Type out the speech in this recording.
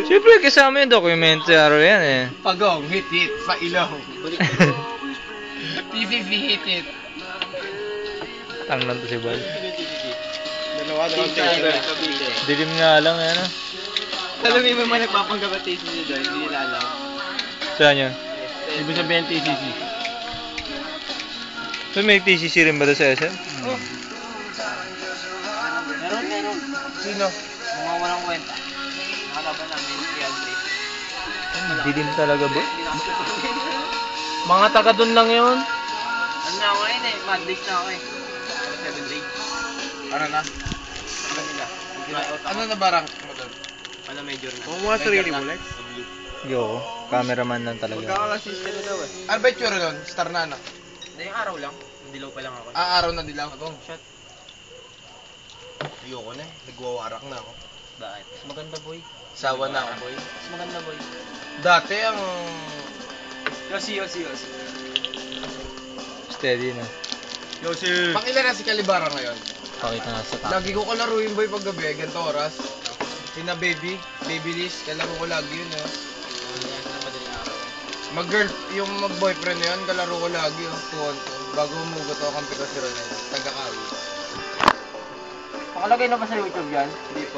Siyempre, kasama yung documentary yan eh. Pagong, hit sa ilong. PCC hit. Ang nando si Bal. Dalawa tayo. Dilim nga lang yan ah. Alam mo yung mga nagpapanggap at TCC doon, hindi nila alam. Saan yun? Ibig sabihin TCC. So may TCC rin ba doon sa SM? Oh. Meron. Sino? Mga walang kwenta. Nakalaban namin si Andre. Dilim talaga ba? Mga taga doon lang yun. Ano na ako ngayon eh, mad days na ako eh. 7 days. Ano na? Ano nila? Ano na ba rank mo doon? Ano major na? Kung mga sarili mo, Lex? Yo, cameraman lang talaga. Magkakasista na daw eh. Ano ba yung tsura doon? Star na anak? Hindi, yung araw lang. Dilaw pa lang ako. Araw na dilaw ako. Shot. Ayoko na eh. Nagwawarak na ako. Bakit? Mas maganda boy. Sawa na ako boy. Mas maganda boy. Dati ang... Yosi. Steady na. Yosi! Pakila na si Kalibara ngayon. Pakita nga sa top. Lagi ko kalaruin boy paggabi, ganito oras. Sina baby Liz, kalaro ko lagi yun eh. Mag-girl, yung mag-boyfriend na yun, kalaro ko lagi yung 2-on-2. Bago umugot ako kampi ko si Ronel, taga-kawi. Pakalagay na ba sa YouTube yan? Hindi po.